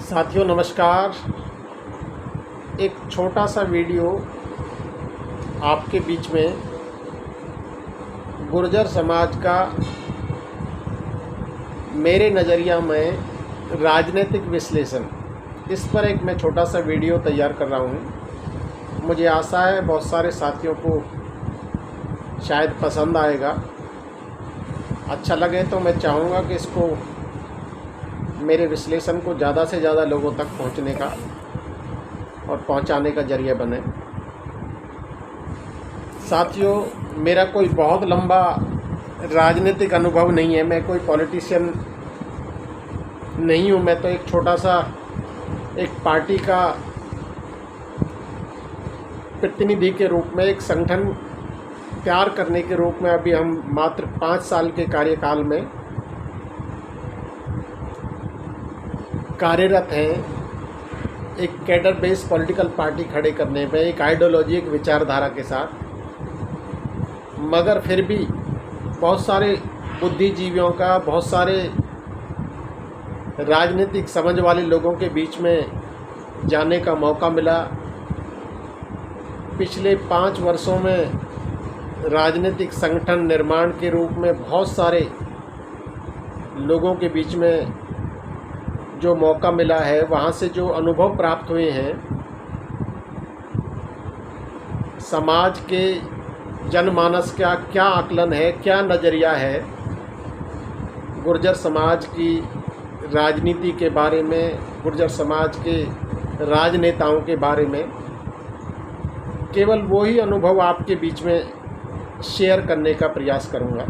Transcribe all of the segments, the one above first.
साथियों नमस्कार। एक छोटा सा वीडियो आपके बीच में गुर्जर समाज का मेरे नज़रिया में राजनीतिक विश्लेषण, इस पर एक मैं छोटा सा वीडियो तैयार कर रहा हूँ। मुझे आशा है बहुत सारे साथियों को शायद पसंद आएगा। अच्छा लगे तो मैं चाहूँगा कि इसको मेरे विश्लेषण को ज़्यादा से ज़्यादा लोगों तक पहुंचने का और पहुंचाने का जरिया बने। साथियों, मेरा कोई बहुत लंबा राजनीतिक अनुभव नहीं है, मैं कोई पॉलिटिशियन नहीं हूं। मैं तो एक छोटा सा एक पार्टी का प्रतिनिधि के रूप में, एक संगठन तैयार करने के रूप में अभी हम मात्र 5 साल के कार्यकाल में कार्यरत हैं। एक कैडर बेस्ड पॉलिटिकल पार्टी खड़े करने में, एक आइडियोलॉजी, एक विचारधारा के साथ। मगर फिर भी बहुत सारे बुद्धिजीवियों का, बहुत सारे राजनीतिक समझ वाले लोगों के बीच में जाने का मौका मिला। पिछले 5 वर्षों में राजनीतिक संगठन निर्माण के रूप में बहुत सारे लोगों के बीच में जो मौका मिला है, वहाँ से जो अनुभव प्राप्त हुए हैं, समाज के जनमानस का क्या आकलन है, क्या नज़रिया है गुर्जर समाज की राजनीति के बारे में, गुर्जर समाज के राजनेताओं के बारे में, केवल वही अनुभव आपके बीच में शेयर करने का प्रयास करूँगा।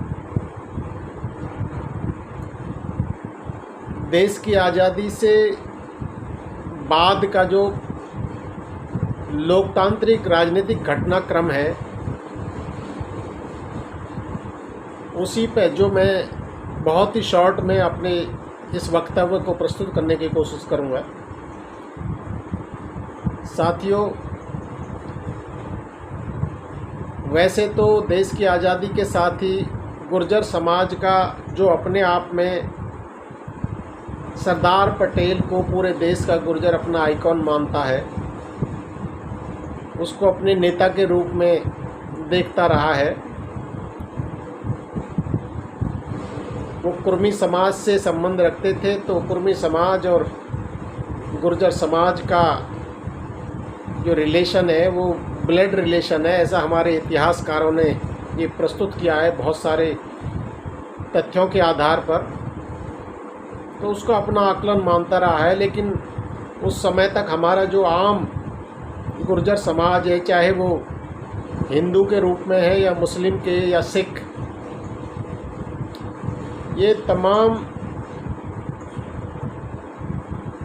देश की आज़ादी से बाद का जो लोकतांत्रिक राजनीतिक घटनाक्रम है, उसी पे जो मैं बहुत ही शॉर्ट में अपने इस वक्तव्य को प्रस्तुत करने की कोशिश करूँगा। साथियों, वैसे तो देश की आज़ादी के साथ ही गुर्जर समाज का जो अपने आप में सरदार पटेल को पूरे देश का गुर्जर अपना आइकॉन मानता है, उसको अपने नेता के रूप में देखता रहा है। वो कुर्मी समाज से संबंध रखते थे, तो कुर्मी समाज और गुर्जर समाज का जो रिलेशन है वो ब्लड रिलेशन है, ऐसा हमारे इतिहासकारों ने ये प्रस्तुत किया है बहुत सारे तथ्यों के आधार पर। तो उसको अपना आकलन मानता रहा है। लेकिन उस समय तक हमारा जो आम गुर्जर समाज है, चाहे वो हिंदू के रूप में है या मुस्लिम के या सिख, ये तमाम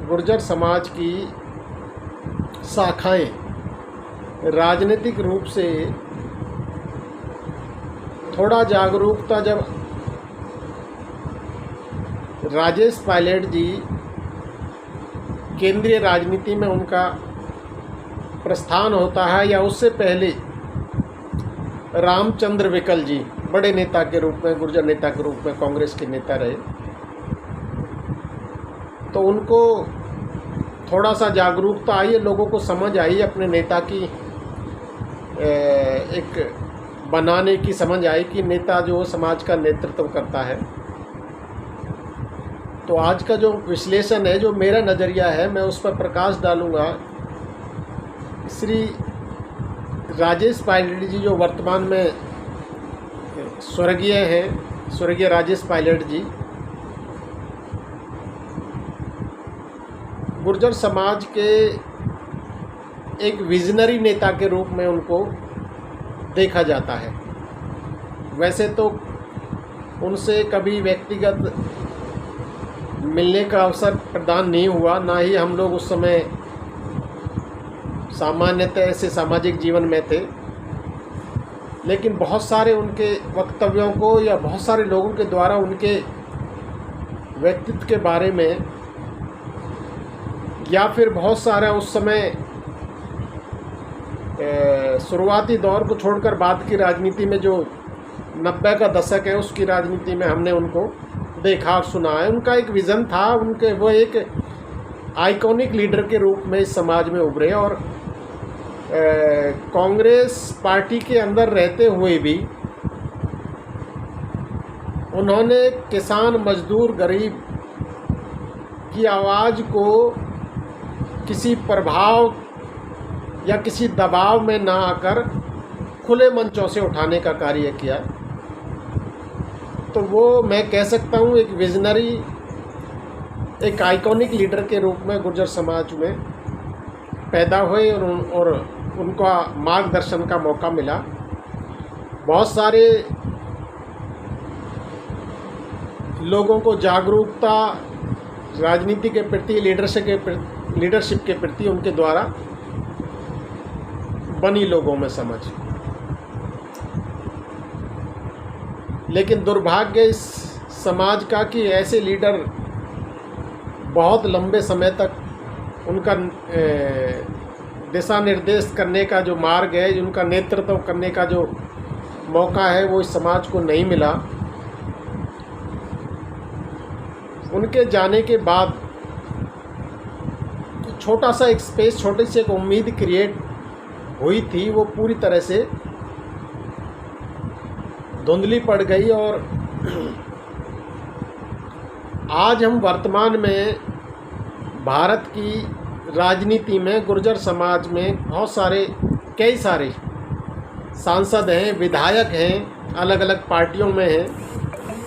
गुर्जर समाज की शाखाएं राजनीतिक रूप से थोड़ा जागरूकता, जब राजेश पायलट जी केंद्रीय राजनीति में उनका प्रस्थान होता है, या उससे पहले रामचंद्र विकल जी बड़े नेता के रूप में, गुर्जर नेता के रूप में कांग्रेस के नेता रहे, तो उनको थोड़ा सा जागरूकता आई, लोगों को समझ आई, अपने नेता की एक बनाने की समझ आई कि नेता जो समाज का नेतृत्व करता है। तो आज का जो विश्लेषण है, जो मेरा नज़रिया है, मैं उस पर प्रकाश डालूँगा। श्री राजेश पायलट जी जो वर्तमान में स्वर्गीय हैं, स्वर्गीय राजेश पायलट जी गुर्जर समाज के एक विजनरी नेता के रूप में उनको देखा जाता है। वैसे तो उनसे कभी व्यक्तिगत मिलने का अवसर प्रदान नहीं हुआ, ना ही हम लोग उस समय सामान्यतः ऐसे सामाजिक जीवन में थे। लेकिन बहुत सारे उनके वक्तव्यों को, या बहुत सारे लोगों के द्वारा उनके व्यक्तित्व के बारे में, या फिर बहुत सारा उस समय शुरुआती दौर को छोड़कर बाद की राजनीति में जो 90 का दशक है, उसकी राजनीति में हमने उनको देखा और सुना है। उनका एक विज़न था, उनके वो एक आइकॉनिक लीडर के रूप में इस समाज में उभरे और कांग्रेस पार्टी के अंदर रहते हुए भी उन्होंने किसान, मजदूर, गरीब की आवाज़ को किसी प्रभाव या किसी दबाव में ना आकर खुले मंचों से उठाने का कार्य किया। तो वो मैं कह सकता हूँ एक विजनरी, एक आइकॉनिक लीडर के रूप में गुर्जर समाज में पैदा हुए और उनका मार्गदर्शन का मौका मिला। बहुत सारे लोगों को जागरूकता राजनीति के प्रति, लीडरशिप के प्रति उनके द्वारा बनी लोगों में समझ। लेकिन दुर्भाग्य इस समाज का कि ऐसे लीडर बहुत लंबे समय तक उनका दिशा निर्देश करने का जो मार्ग है, उनका नेतृत्व करने का जो मौका है, वो इस समाज को नहीं मिला। उनके जाने के बाद छोटा सा एक स्पेस, छोटी सी एक उम्मीद क्रिएट हुई थी, वो पूरी तरह से धुंधली पड़ गई। और आज हम वर्तमान में भारत की राजनीति में गुर्जर समाज में बहुत सारे, कई सारे सांसद हैं, विधायक हैं, अलग अलग पार्टियों में हैं,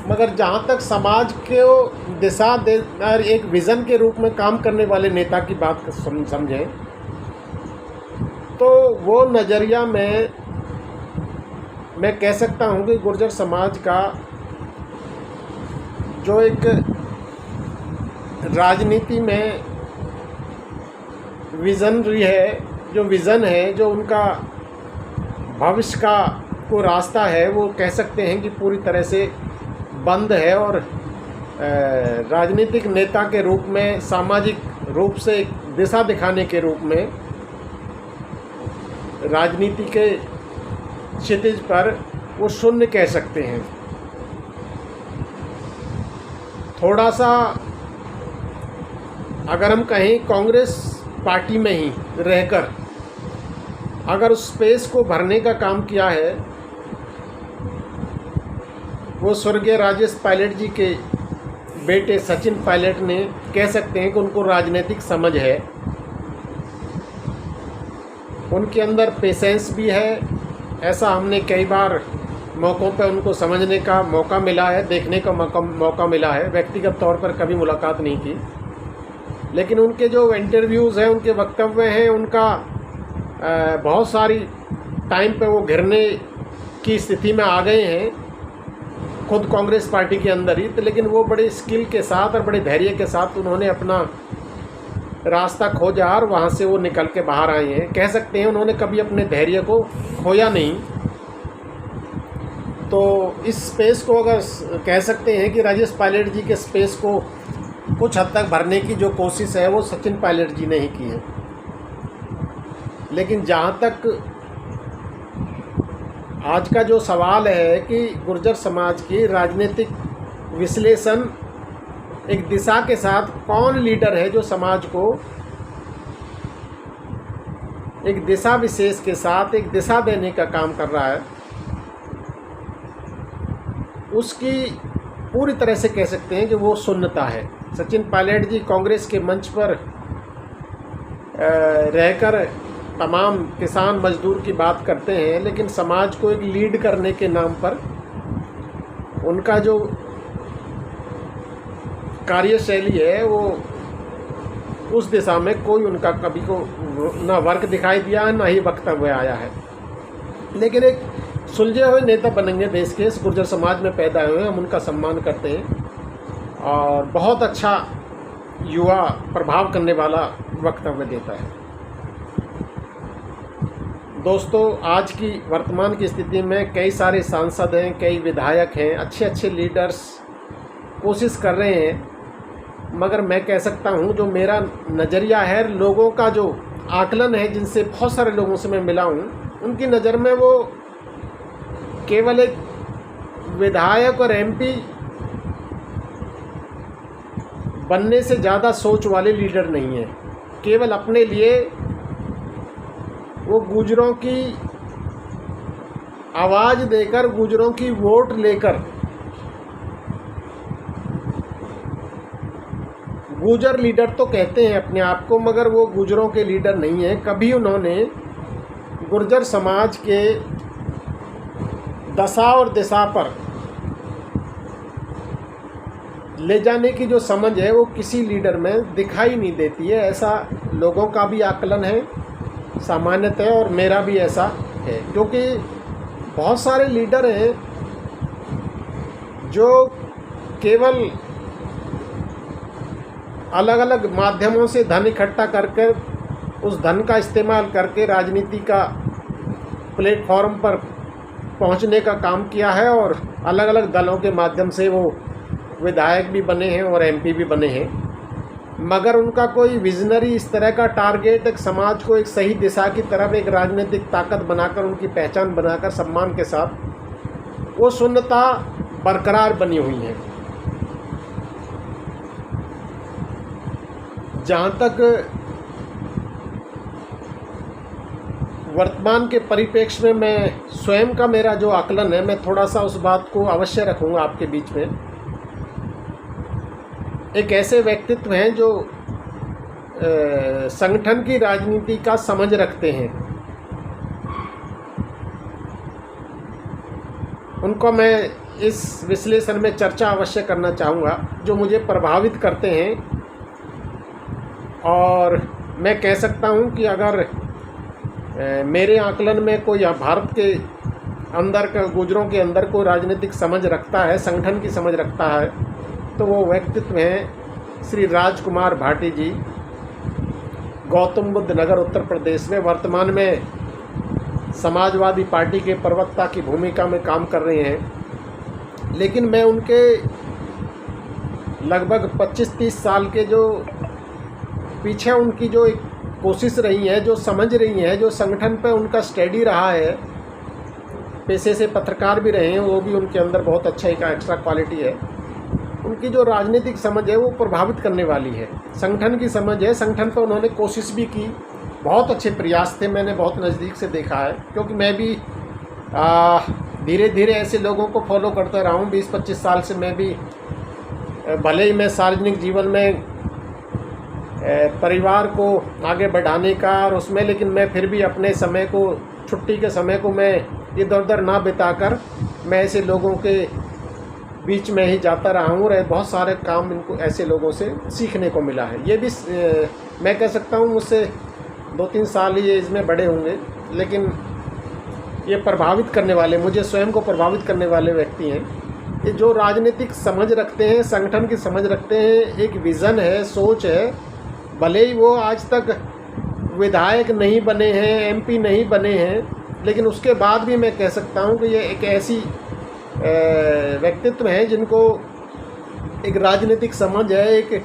मगर जहाँ तक समाज को दिशा दे और एक विज़न के रूप में काम करने वाले नेता की बात समझें तो वो नज़रिया में मैं कह सकता हूँ कि गुर्जर समाज का जो एक राजनीति में विज़नरी है, जो विज़न है, जो उनका भविष्य का को रास्ता है, वो कह सकते हैं कि पूरी तरह से बंद है। और राजनीतिक नेता के रूप में, सामाजिक रूप से एक दिशा दिखाने के रूप में राजनीति के क्षितिज पर वो शून्य कह सकते हैं। थोड़ा सा अगर हम कहें, कांग्रेस पार्टी में ही रहकर अगर उस स्पेस को भरने का काम किया है, वो स्वर्गीय राजेश पायलट जी के बेटे सचिन पायलट ने कह सकते हैं कि उनको राजनीतिक समझ है, उनके अंदर पेशेंस भी है। ऐसा हमने कई बार मौक़ों पर उनको समझने का मौका मिला है, देखने का मौका मिला है। व्यक्तिगत तौर पर कभी मुलाकात नहीं की, लेकिन उनके जो इंटरव्यूज़ हैं, उनके वक्तव्य हैं, उनका बहुत सारी टाइम पे वो घिरने की स्थिति में आ गए हैं खुद कांग्रेस पार्टी के अंदर ही। तो लेकिन वो बड़े स्किल के साथ और बड़े धैर्य के साथ उन्होंने अपना रास्ता खोजा और वहाँ से वो निकल के बाहर आए हैं। कह सकते हैं उन्होंने कभी अपने धैर्य को खोया नहीं। तो इस स्पेस को अगर कह सकते हैं कि राजेश पायलट जी के स्पेस को कुछ हद तक भरने की जो कोशिश है वो सचिन पायलट जी ने ही की है। लेकिन जहाँ तक आज का जो सवाल है कि गुर्जर समाज की राजनीतिक विश्लेषण, एक दिशा के साथ कौन लीडर है जो समाज को एक दिशा विशेष के साथ एक दिशा देने का काम कर रहा है, उसकी पूरी तरह से कह सकते हैं कि वो शून्यता है। सचिन पायलट जी कांग्रेस के मंच पर रहकर तमाम किसान मजदूर की बात करते हैं, लेकिन समाज को एक लीड करने के नाम पर उनका जो कार्यशैली है वो उस दिशा में कोई उनका कभी को ना वर्क दिखाई दिया है, ना ही वक्तव्य आया है। लेकिन एक सुलझे हुए नेता बनेंगे देश के, इस गुर्जर समाज में पैदा हुए हैं, हम उनका सम्मान करते हैं और बहुत अच्छा युवा प्रभाव करने वाला वक्तव्य देता है। दोस्तों, आज की वर्तमान की स्थिति में कई सारे सांसद हैं, कई विधायक हैं, अच्छे अच्छे लीडर्स कोशिश कर रहे हैं, मगर मैं कह सकता हूं जो मेरा नज़रिया है, लोगों का जो आकलन है, जिनसे बहुत सारे लोगों से मैं मिला हूं, उनकी नज़र में वो केवल एक विधायक और एमपी बनने से ज़्यादा सोच वाले लीडर नहीं हैं। केवल अपने लिए वो गुजरों की आवाज़ देकर, गुजरों की वोट लेकर गुजर लीडर तो कहते हैं अपने आप को, मगर वो गुजरों के लीडर नहीं हैं। कभी उन्होंने गुर्जर समाज के दशा और दिशा पर ले जाने की जो समझ है वो किसी लीडर में दिखाई नहीं देती है। ऐसा लोगों का भी आकलन है सामान्यतः, और मेरा भी ऐसा है, क्योंकि बहुत सारे लीडर हैं जो केवल अलग अलग माध्यमों से धन इकट्ठा करके उस धन का इस्तेमाल करके राजनीति का प्लेटफॉर्म पर पहुंचने का काम किया है, और अलग अलग दलों के माध्यम से वो विधायक भी बने हैं और एमपी भी बने हैं। मगर उनका कोई विजनरी इस तरह का टारगेट, एक समाज को एक सही दिशा की तरफ एक राजनीतिक ताकत बनाकर, उनकी पहचान बनाकर सम्मान के साथ वो शून्यता बरकरार बनी हुई है। जहाँ तक वर्तमान के परिप्रेक्ष्य में मैं स्वयं का मेरा जो आकलन है, मैं थोड़ा सा उस बात को अवश्य रखूँगा आपके बीच में। एक ऐसे व्यक्तित्व हैं जो संगठन की राजनीति का समझ रखते हैं, उनको मैं इस विश्लेषण में चर्चा अवश्य करना चाहूँगा, जो मुझे प्रभावित करते हैं। और मैं कह सकता हूँ कि अगर मेरे आकलन में कोई भारत के अंदर का, गुजरों के अंदर कोई राजनीतिक समझ रखता है, संगठन की समझ रखता है, तो वो व्यक्तित्व हैं श्री राजकुमार भाटी जी, गौतम बुद्ध नगर उत्तर प्रदेश में वर्तमान में समाजवादी पार्टी के प्रवक्ता की भूमिका में काम कर रहे हैं। लेकिन मैं उनके लगभग 25-30 साल के जो पीछे उनकी जो एक कोशिश रही है, जो समझ रही है, जो संगठन पे उनका स्टडी रहा है, पेशे से पत्रकार भी रहे हैं, वो भी उनके अंदर बहुत अच्छा एक एक्स्ट्रा क्वालिटी है। उनकी जो राजनीतिक समझ है वो प्रभावित करने वाली है। संगठन की समझ है, संगठन पर उन्होंने कोशिश भी की, बहुत अच्छे प्रयास थे, मैंने बहुत नज़दीक से देखा है, क्योंकि मैं भी धीरे धीरे ऐसे लोगों को फॉलो करता रहा हूँ। 20-25 साल से मैं भी, भले ही मैं सार्वजनिक जीवन में परिवार को आगे बढ़ाने का और उसमें, लेकिन मैं फिर भी अपने समय को, छुट्टी के समय को मैं इधर उधर ना बिताकर मैं ऐसे लोगों के बीच में ही जाता रहा हूँ, और बहुत सारे काम इनको ऐसे लोगों से सीखने को मिला है। ये भी मैं कह सकता हूँ मुझसे 2-3 साल ही एज में बड़े होंगे, लेकिन ये प्रभावित करने वाले, मुझे स्वयं को प्रभावित करने वाले व्यक्ति हैं। ये जो राजनीतिक समझ रखते हैं, संगठन की समझ रखते हैं, एक विज़न है, सोच है, भले ही वो आज तक विधायक नहीं बने हैं, एमपी नहीं बने हैं, लेकिन उसके बाद भी मैं कह सकता हूँ कि ये एक ऐसी व्यक्तित्व हैं जिनको एक राजनीतिक समझ है, एक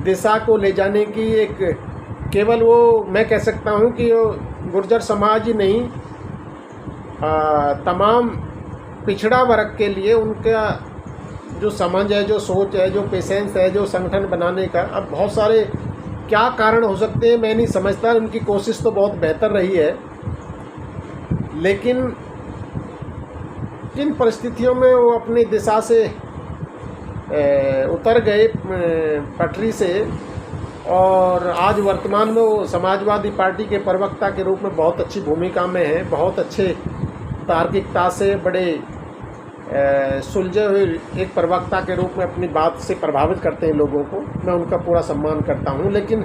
दिशा को ले जाने की, एक केवल वो, मैं कह सकता हूँ कि वो गुर्जर समाज ही नहीं, तमाम पिछड़ा वर्ग के लिए उनका जो समझ है, जो सोच है, जो पेशेंस है, जो संगठन बनाने का, अब बहुत सारे क्या कारण हो सकते हैं मैं नहीं समझता। उनकी कोशिश तो बहुत बेहतर रही है, लेकिन किन परिस्थितियों में वो अपनी दिशा से उतर गए पटरी से, और आज वर्तमान में वो समाजवादी पार्टी के प्रवक्ता के रूप में बहुत अच्छी भूमिका में है, बहुत अच्छे तार्किकता से, बड़े सुलझे हुए एक प्रवक्ता के रूप में अपनी बात से प्रभावित करते हैं लोगों को। मैं उनका पूरा सम्मान करता हूं, लेकिन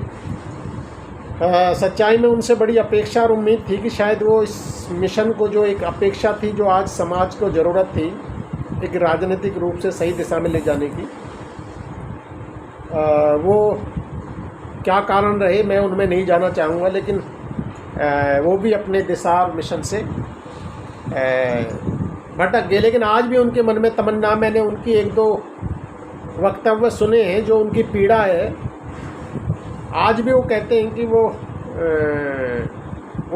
सच्चाई में उनसे बड़ी अपेक्षा और उम्मीद थी कि शायद वो इस मिशन को, जो एक अपेक्षा थी, जो आज समाज को ज़रूरत थी एक राजनीतिक रूप से सही दिशा में ले जाने की, वो क्या कारण रहे मैं उनमें नहीं जाना चाहूँगा, लेकिन वो भी अपने दिशा और मिशन से भटक गए। लेकिन आज भी उनके मन में तमन्ना, मैंने उनकी 1-2 वक्तव्य सुने हैं जो उनकी पीड़ा है। आज भी वो कहते हैं कि वो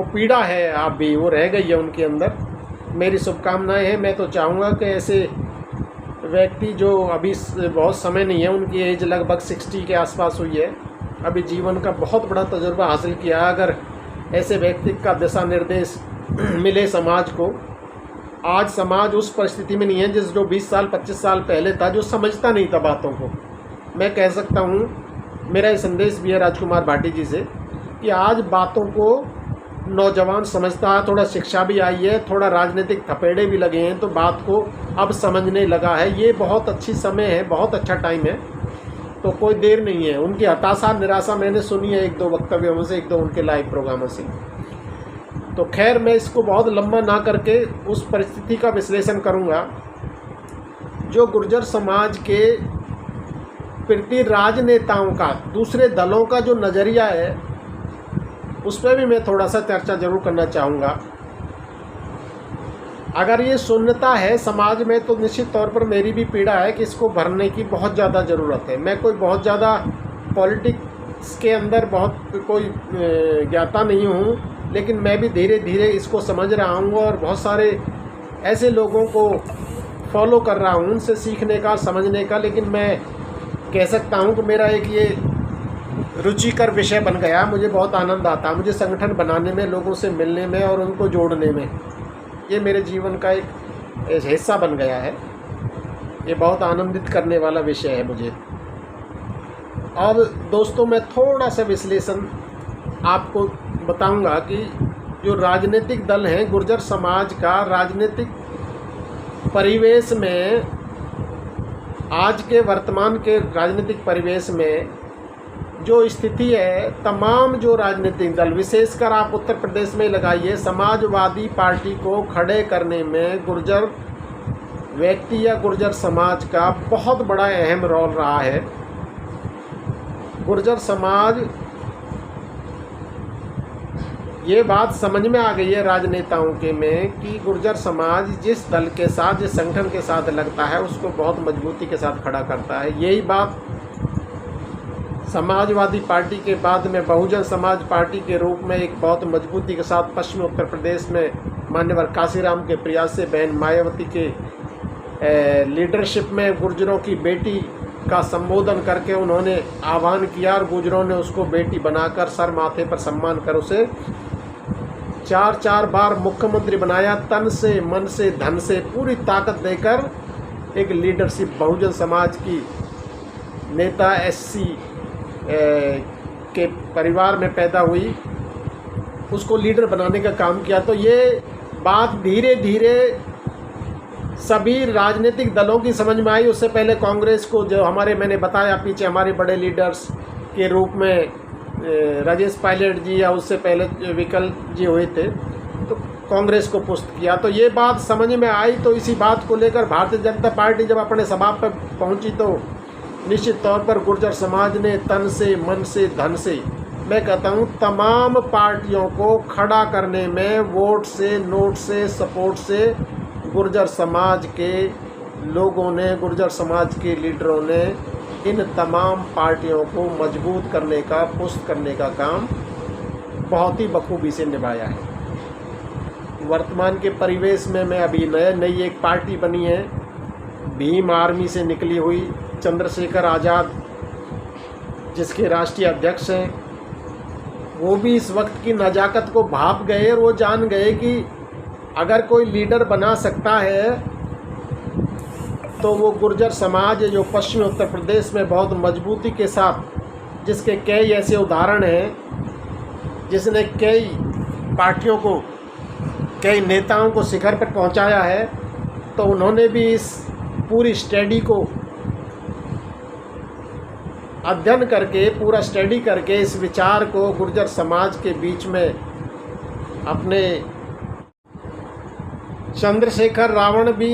पीड़ा है, आप भी वो रह गई है उनके अंदर। मेरी शुभकामनाएं हैं। मैं तो चाहूँगा कि ऐसे व्यक्ति जो अभी बहुत समय नहीं है, उनकी एज लगभग 60 के आसपास हुई है, अभी जीवन का बहुत बड़ा तजुर्बा हासिल किया। अगर ऐसे व्यक्ति का दिशा निर्देश मिले समाज को, आज समाज उस परिस्थिति में नहीं है जिस जो 20 साल 25 साल पहले था, जो समझता नहीं था बातों को। मैं कह सकता हूँ, मेरा ये संदेश भी है राजकुमार भाटी जी से, कि आज बातों को नौजवान समझता है, थोड़ा शिक्षा भी आई है, थोड़ा राजनीतिक थपेड़े भी लगे हैं, तो बात को अब समझने लगा है। ये बहुत अच्छी समय है, बहुत अच्छा टाइम है, तो कोई देर नहीं है। उनकी हताशा निराशा मैंने सुनी है एक दो वक्तव्यों से, एक दो उनके लाइव प्रोग्रामों से। तो खैर, मैं इसको बहुत लंबा ना करके उस परिस्थिति का विश्लेषण करूँगा जो गुर्जर समाज के प्रति राजनेताओं का, दूसरे दलों का जो नज़रिया है, उस पर भी मैं थोड़ा सा चर्चा ज़रूर करना चाहूँगा। अगर ये शून्यता है समाज में, तो निश्चित तौर पर मेरी भी पीड़ा है कि इसको भरने की बहुत ज़्यादा ज़रूरत है। मैं कोई बहुत ज़्यादा पॉलिटिक्स के अंदर बहुत कोई ज्ञाता नहीं हूँ, लेकिन मैं भी धीरे धीरे इसको समझ रहा हूँ और बहुत सारे ऐसे लोगों को फॉलो कर रहा हूँ, उनसे सीखने का, समझने का। लेकिन मैं कह सकता हूँ कि मेरा एक ये रुचिकर विषय बन गया। मुझे बहुत आनंद आता है, मुझे संगठन बनाने में, लोगों से मिलने में और उनको जोड़ने में। ये मेरे जीवन का एक हिस्सा बन गया है। ये बहुत आनंदित करने वाला विषय है मुझे। अब दोस्तों, मैं थोड़ा सा विश्लेषण आपको बताऊंगा कि जो राजनीतिक दल हैं गुर्जर समाज का, राजनीतिक परिवेश में, आज के वर्तमान के राजनीतिक परिवेश में जो स्थिति है, तमाम जो राजनीतिक दल, विशेषकर आप उत्तर प्रदेश में लगाइए, समाजवादी पार्टी को खड़े करने में गुर्जर व्यक्ति या गुर्जर समाज का बहुत बड़ा अहम रोल रहा है। गुर्जर समाज, ये बात समझ में आ गई है राजनेताओं के में कि गुर्जर समाज जिस दल के साथ, जिस संगठन के साथ लगता है, उसको बहुत मजबूती के साथ खड़ा करता है। यही बात समाजवादी पार्टी के बाद में बहुजन समाज पार्टी के रूप में एक बहुत मजबूती के साथ पश्चिमी उत्तर प्रदेश में मान्यवर काशीराम के प्रयास से, बहन मायावती के लीडरशिप में गुर्जरों की बेटी का संबोधन करके उन्होंने आह्वान किया और गुर्जरों ने उसको बेटी बनाकर, सर माथे पर सम्मान कर उसे 4 बार मुख्यमंत्री बनाया। तन से, मन से, धन से, पूरी ताकत देकर एक लीडरशिप बहुजन समाज की नेता एससी के परिवार में पैदा हुई, उसको लीडर बनाने का काम किया। तो ये बात धीरे धीरे सभी राजनीतिक दलों की समझ में आई। उससे पहले कांग्रेस को, जो हमारे, मैंने बताया पीछे, हमारे बड़े लीडर्स के रूप में राजेश पायलट जी या उससे पहले विकल जी हुए थे, तो कांग्रेस को पुष्ट किया। तो ये बात समझ में आई। तो इसी बात को लेकर भारतीय जनता पार्टी जब अपने सभा पर पहुंची, तो निश्चित तौर पर गुर्जर समाज ने तन से, मन से, धन से, मैं कहता हूँ तमाम पार्टियों को खड़ा करने में, वोट से, नोट से, सपोर्ट से, गुर्जर समाज के लोगों ने, गुर्जर समाज के लीडरों ने इन तमाम पार्टियों को मजबूत करने का, पुष्ट करने का काम बहुत ही बखूबी से निभाया है। वर्तमान के परिवेश में मैं अभी नई एक पार्टी बनी है, भीम आर्मी से निकली हुई, चंद्रशेखर आज़ाद जिसके राष्ट्रीय अध्यक्ष हैं, वो भी इस वक्त की नज़ाकत को भाप गए और वो जान गए कि अगर कोई लीडर बना सकता है तो वो गुर्जर समाज जो पश्चिमी उत्तर प्रदेश में बहुत मजबूती के साथ, जिसके कई ऐसे उदाहरण हैं, जिसने कई पार्टियों को, कई नेताओं को शिखर पर पहुंचाया है, तो उन्होंने भी इस पूरी स्टडी को अध्ययन करके, पूरा स्टडी करके इस विचार को गुर्जर समाज के बीच में अपने, चंद्रशेखर रावण भी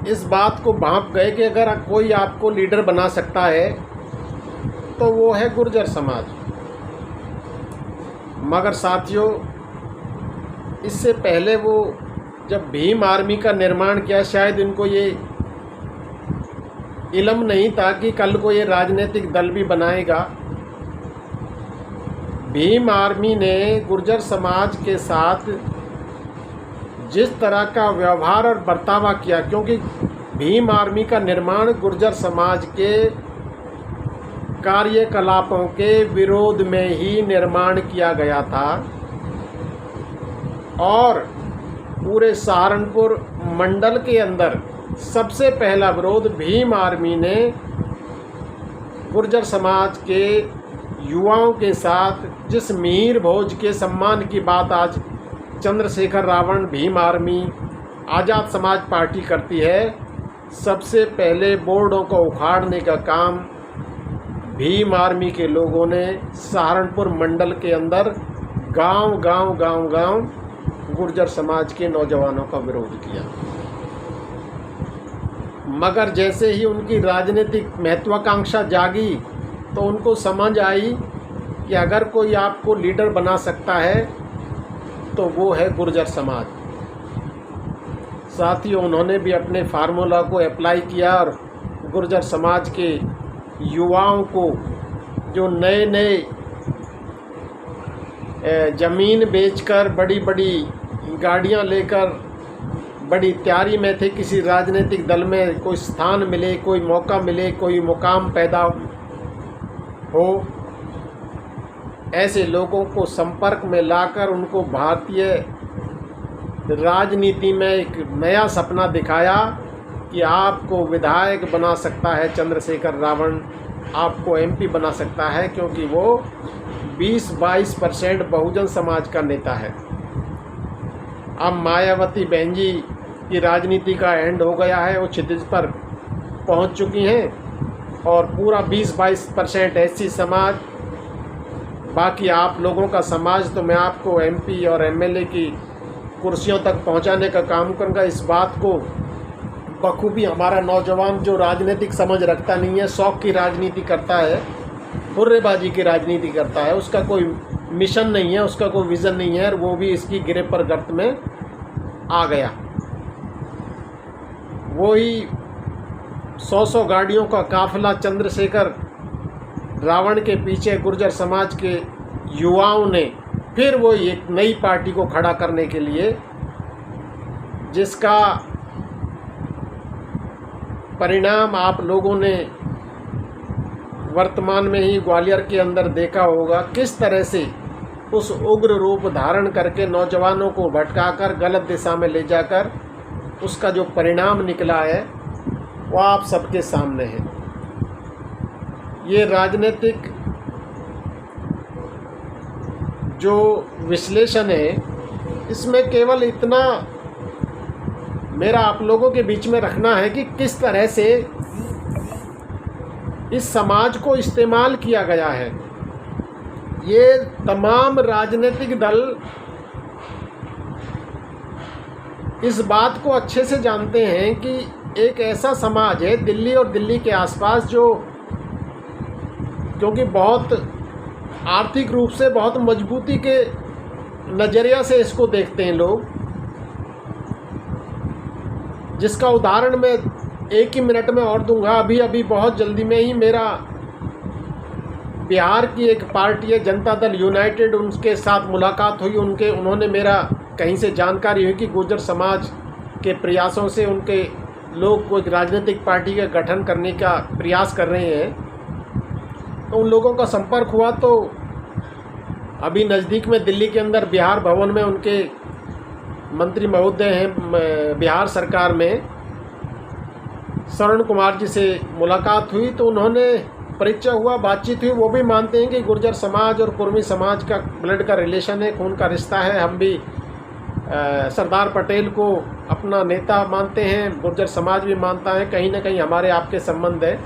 इस बात को भांप गए कि अगर कोई आपको लीडर बना सकता है तो वो है गुर्जर समाज। मगर साथियों, इससे पहले वो जब भीम आर्मी का निर्माण किया, शायद इनको ये इल्म नहीं था कि कल को ये राजनीतिक दल भी बनाएगा। भीम आर्मी ने गुर्जर समाज के साथ जिस तरह का व्यवहार और बर्तावा किया, क्योंकि भीम आर्मी का निर्माण गुर्जर समाज के कार्यकलापों के विरोध में ही निर्माण किया गया था और पूरे सहारनपुर मंडल के अंदर सबसे पहला विरोध भीम आर्मी ने गुर्जर समाज के युवाओं के साथ, जिस मिहिर भोज के सम्मान की बात आज चंद्रशेखर रावण, भीम आर्मी, आज़ाद समाज पार्टी करती है, सबसे पहले बोर्डों को उखाड़ने का काम भीम आर्मी के लोगों ने सहारनपुर मंडल के अंदर गांव गुर्जर समाज के नौजवानों का विरोध किया। मगर जैसे ही उनकी राजनीतिक महत्वाकांक्षा जागी तो उनको समझ आई कि अगर कोई आपको लीडर बना सकता है तो वो है गुर्जर समाज। साथियों, उन्होंने भी अपने फार्मूला को अप्लाई किया और गुर्जर समाज के युवाओं को जो नए ज़मीन बेचकर बड़ी बड़ी गाड़ियां लेकर बड़ी तैयारी में थे, किसी राजनीतिक दल में कोई स्थान मिले, कोई मौका मिले, कोई मुकाम पैदा हो, ऐसे लोगों को संपर्क में लाकर उनको भारतीय राजनीति में एक नया सपना दिखाया कि आपको विधायक बना सकता है चंद्रशेखर रावण, आपको एमपी बना सकता है, क्योंकि वो 20-22% बहुजन समाज का नेता है। अब मायावती बहन जी की राजनीति का एंड हो गया है, वो क्षितिज पर पहुंच चुकी हैं और पूरा 20-22% एससी समाज, बाकी आप लोगों का समाज, तो मैं आपको एमपी और एमएलए की कुर्सियों तक पहुंचाने का काम करूँगा। इस बात को बखूबी हमारा नौजवान जो राजनीतिक समझ रखता नहीं है, शौक की राजनीति करता है, हुर्रेबाजी की राजनीति करता है, उसका कोई मिशन नहीं है, उसका कोई विज़न नहीं है, और वो भी इसकी गिरे पर गर्त में आ गया। वही 100 गाड़ियों का काफिला चंद्रशेखर रावण के पीछे गुर्जर समाज के युवाओं ने फिर वो एक नई पार्टी को खड़ा करने के लिए, जिसका परिणाम आप लोगों ने वर्तमान में ही ग्वालियर के अंदर देखा होगा, किस तरह से उस उग्र रूप धारण करके नौजवानों को भटकाकर गलत दिशा में ले जाकर उसका जो परिणाम निकला है वो आप सबके सामने है। ये राजनीतिक जो विश्लेषण है, इसमें केवल इतना मेरा आप लोगों के बीच में रखना है कि किस तरह से इस समाज को इस्तेमाल किया गया है। ये तमाम राजनीतिक दल इस बात को अच्छे से जानते हैं कि एक ऐसा समाज है दिल्ली और दिल्ली के आसपास जो, क्योंकि बहुत आर्थिक रूप से बहुत मजबूती के नज़रिया से इसको देखते हैं लोग, जिसका उदाहरण मैं एक ही मिनट में और दूंगा। अभी बहुत जल्दी में ही मेरा बिहार की एक पार्टी है जनता दल यूनाइटेड, उनके साथ मुलाकात हुई। उन्होंने मेरा कहीं से जानकारी हुई कि गुर्जर समाज के प्रयासों से उनके लोग कोई राजनीतिक पार्टी का गठन करने का प्रयास कर रहे हैं, तो उन लोगों का संपर्क हुआ। तो अभी नज़दीक में दिल्ली के अंदर बिहार भवन में उनके मंत्री महोदय हैं बिहार सरकार में, शरण कुमार जी से मुलाकात हुई, तो उन्होंने परिचय हुआ, बातचीत हुई। वो भी मानते हैं कि गुर्जर समाज और कुर्मी समाज का ब्लड का रिलेशन है, खून का रिश्ता है। हम भी सरदार पटेल को अपना नेता मानते हैं, गुर्जर समाज भी मानता है, कहीं ना कहीं हमारे आपके संबंध है।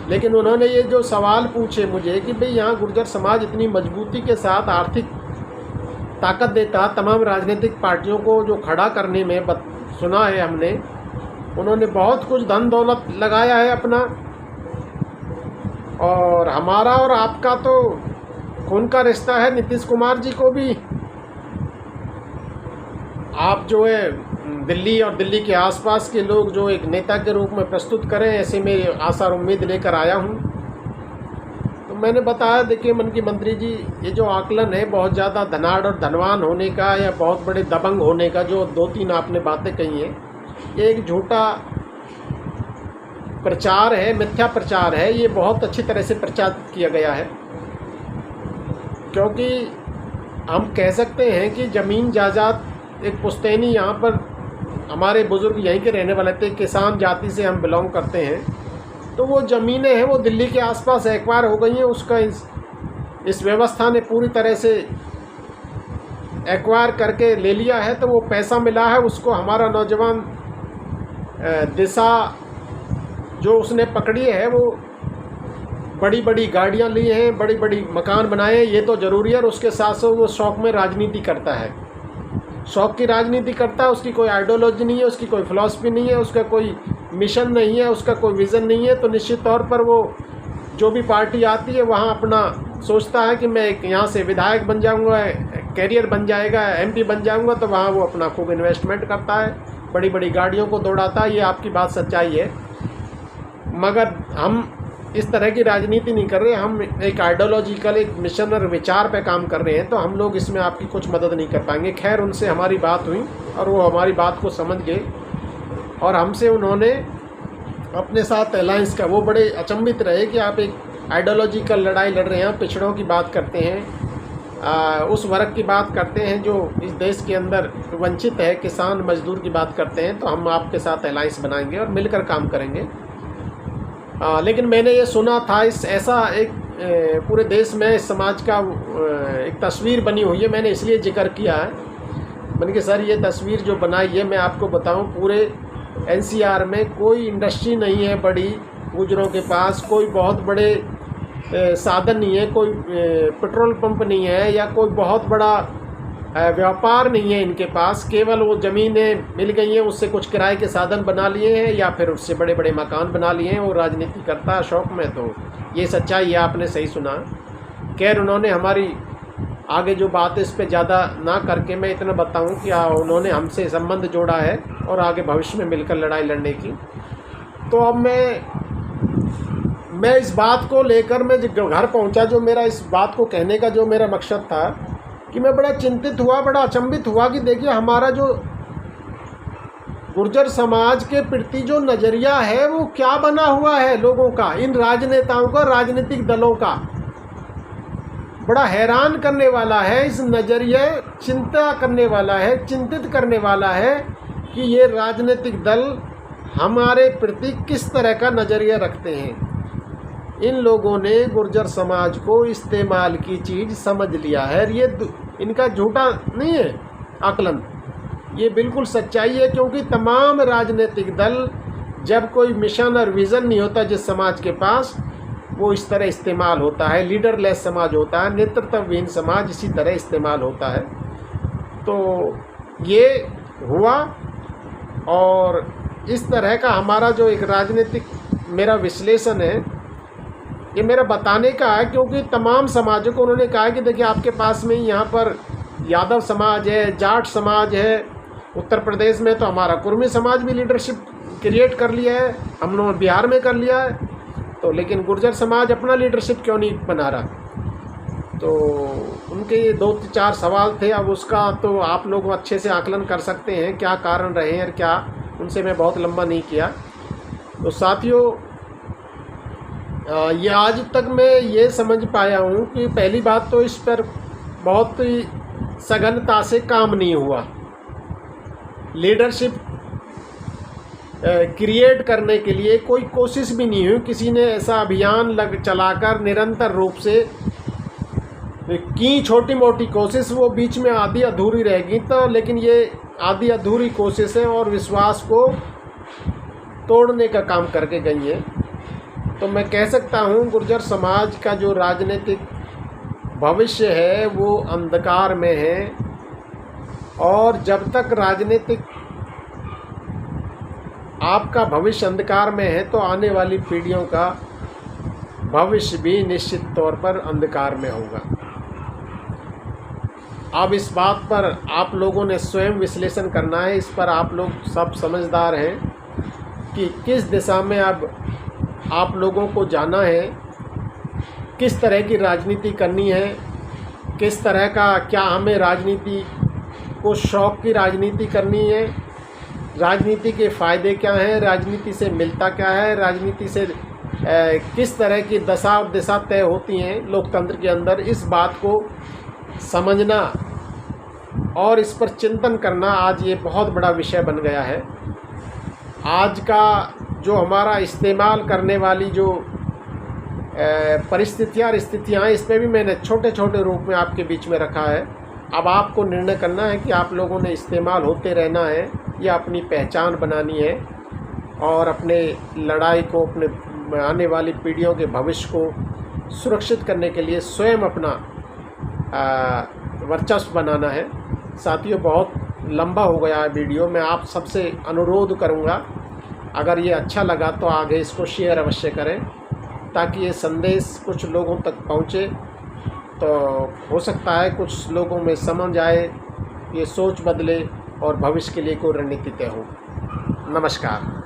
लेकिन उन्होंने ये जो सवाल पूछे मुझे कि भाई यहाँ गुर्जर समाज इतनी मजबूती के साथ आर्थिक ताकत देता, तमाम राजनीतिक पार्टियों को जो खड़ा करने में सुना है हमने, उन्होंने बहुत कुछ धन दौलत लगाया है अपना, और हमारा और आपका तो खून का रिश्ता है। नीतीश कुमार जी को भी आप जो है दिल्ली और दिल्ली के आसपास के लोग जो एक नेता के रूप में प्रस्तुत करें, ऐसे मेरी आशा और उम्मीद लेकर आया हूं। तो मैंने बताया, देखिए मन की मंत्री जी, ये जो आकलन है बहुत ज़्यादा धनाढ़ और धनवान होने का या बहुत बड़े दबंग होने का, जो 2-3 आपने बातें कही हैं, ये एक झूठा प्रचार है, मिथ्या प्रचार है, ये बहुत अच्छी तरह से प्रचारित किया गया है। क्योंकि हम कह सकते हैं कि ज़मीन जायदाद एक पुश्तैनी, यहाँ पर हमारे बुज़ुर्ग यहीं के रहने वाले थे, किसान जाति से हम बिलोंग करते हैं, तो वो ज़मीनें हैं वो दिल्ली के आसपास एक्वायर हो गई हैं। उसका इस व्यवस्था ने पूरी तरह से एक्वायर करके ले लिया है, तो वो पैसा मिला है उसको। हमारा नौजवान दिशा जो उसने पकड़ी है, वो बड़ी बड़ी गाड़ियाँ ली हैं, बड़ी बड़ी मकान बनाए हैं, ये तो ज़रूरी है। और उसके साथ साथ वो शौक़ में राजनीति करता है, शौक़ की राजनीति करता है। उसकी कोई आइडियोलॉजी नहीं है, उसकी कोई फ़िलॉसफी नहीं है, उसका कोई मिशन नहीं है, उसका कोई विज़न नहीं है। तो निश्चित तौर पर वो जो भी पार्टी आती है वहाँ अपना सोचता है कि मैं एक यहाँ से विधायक बन जाऊँगा, कैरियर बन जाएगा, MP बन जाऊँगा, तो वहाँ वो अपना खूब इन्वेस्टमेंट करता है, बड़ी बड़ी गाड़ियों को दौड़ाता है। ये आपकी बात सच्चाई है, मगर हम इस तरह की राजनीति नहीं कर रहे। हम एक आइडियोलॉजिकल, एक मिशन और विचार पे काम कर रहे हैं, तो हम लोग इसमें आपकी कुछ मदद नहीं कर पाएंगे। खैर, उनसे हमारी बात हुई और वो हमारी बात को समझ गए और हमसे उन्होंने अपने साथ अलायंस का, वो बड़े अचंभित रहे कि आप एक आइडियोलॉजिकल लड़ाई लड़ रहे हैं, पिछड़ों की बात करते हैं, उस वर्ग की बात करते हैं जो इस देश के अंदर वंचित है, किसान मजदूर की बात करते हैं, तो हम आपके साथ अलायंस बनाएंगे और मिलकर काम करेंगे। लेकिन मैंने ये सुना था, ऐसा एक पूरे देश में इस समाज का एक तस्वीर बनी हुई है, मैंने इसलिए जिक्र किया है। मैंने कहा सर, ये तस्वीर जो बनाई है, मैं आपको बताऊं, पूरे NCR में कोई इंडस्ट्री नहीं है बड़ी गुजरों के पास, कोई बहुत बड़े साधन नहीं है, कोई पेट्रोल पंप नहीं है, या कोई बहुत बड़ा व्यापार नहीं है इनके पास। केवल वो ज़मीनें मिल गई हैं, उससे कुछ किराए के साधन बना लिए हैं, या फिर उससे बड़े बड़े मकान बना लिए हैं। वो राजनीति करता है शौक़ में, तो ये सच्चाई है, आपने सही सुना। खैर, उन्होंने हमारी आगे जो बात है इस पर ज़्यादा ना करके मैं इतना बताऊं कि उन्होंने हमसे संबंध जोड़ा है और आगे भविष्य में मिलकर लड़ाई लड़ने की। तो अब मैं इस बात को लेकर मैं जब घर पहुंचा, जो मेरा इस बात को कहने का जो मेरा मकसद था, कि मैं बड़ा चिंतित हुआ, बड़ा अचंभित हुआ कि देखिए हमारा जो गुर्जर समाज के प्रति जो नज़रिया है वो क्या बना हुआ है लोगों का, इन राजनेताओं का, राजनीतिक दलों का। बड़ा हैरान करने वाला है, इस नज़रिए चिंता करने वाला है, चिंतित करने वाला है कि ये राजनीतिक दल हमारे प्रति किस तरह का नज़रिया रखते हैं। इन लोगों ने गुर्जर समाज को इस्तेमाल की चीज़ समझ लिया है। ये इनका झूठा नहीं है आकलन, ये बिल्कुल सच्चाई है। क्योंकि तमाम राजनीतिक दल, जब कोई मिशन और विज़न नहीं होता जिस समाज के पास, वो इस तरह इस्तेमाल होता है। लीडरलेस समाज होता है, नेतृत्वहीन समाज इसी तरह इस्तेमाल होता है। तो ये हुआ, और इस तरह का हमारा जो एक राजनीतिक मेरा विश्लेषण है, ये मेरा बताने का है। क्योंकि तमाम समाजों को उन्होंने कहा कि देखिए आपके पास में यहाँ पर यादव समाज है, जाट समाज है, उत्तर प्रदेश में तो हमारा कुर्मी समाज भी लीडरशिप क्रिएट कर लिया है, हम लोगों ने बिहार में कर लिया है, तो लेकिन गुर्जर समाज अपना लीडरशिप क्यों नहीं बना रहा। तो उनके ये 2-4 सवाल थे। अब उसका तो आप लोग अच्छे से आकलन कर सकते हैं क्या कारण रहे हैं और क्या, उनसे मैं बहुत लंबा नहीं किया। तो साथियों, ये आज तक मैं ये समझ पाया हूँ कि पहली बात तो इस पर बहुत ही सघनता से काम नहीं हुआ। लीडरशिप क्रिएट करने के लिए कोई कोशिश भी नहीं हुई, किसी ने ऐसा अभियान चलाकर निरंतर रूप से की छोटी मोटी कोशिश, वो बीच में आधी अधूरी रहेगी। तो लेकिन ये आधी अधूरी कोशिशें और विश्वास को तोड़ने का काम करके गई है। तो मैं कह सकता हूँ गुर्जर समाज का जो राजनीतिक भविष्य है वो अंधकार में है, और जब तक राजनीतिक आपका भविष्य अंधकार में है तो आने वाली पीढ़ियों का भविष्य भी निश्चित तौर पर अंधकार में होगा। अब इस बात पर आप लोगों ने स्वयं विश्लेषण करना है, इस पर आप लोग सब समझदार हैं कि किस दिशा में अब आप लोगों को जाना है, किस तरह की राजनीति करनी है, किस तरह का, क्या हमें राजनीति को शौक़ की राजनीति करनी है राजनीति के फ़ायदे क्या हैं, राजनीति से मिलता क्या है, राजनीति से किस तरह की दशा और दिशा तय होती हैं लोकतंत्र के अंदर, इस बात को समझना और इस पर चिंतन करना आज ये बहुत बड़ा विषय बन गया है। आज का जो हमारा इस्तेमाल करने वाली जो परिस्थितियाँ और स्थितियाँ, इस पर भी मैंने छोटे छोटे रूप में आपके बीच में रखा है। अब आपको निर्णय करना है कि आप लोगों ने इस्तेमाल होते रहना है या अपनी पहचान बनानी है और अपने लड़ाई को, अपने आने वाली पीढ़ियों के भविष्य को सुरक्षित करने के लिए स्वयं अपना वर्चस्व बनाना है। साथियों, बहुत लंबा हो गया है वीडियो। मैं आप सबसे अनुरोध करूंगा, अगर ये अच्छा लगा तो आगे इसको शेयर अवश्य करें ताकि ये संदेश कुछ लोगों तक पहुँचे। तो हो सकता है कुछ लोगों में समझ आए, ये सोच बदले और भविष्य के लिए कोई रणनीति तय हो। नमस्कार।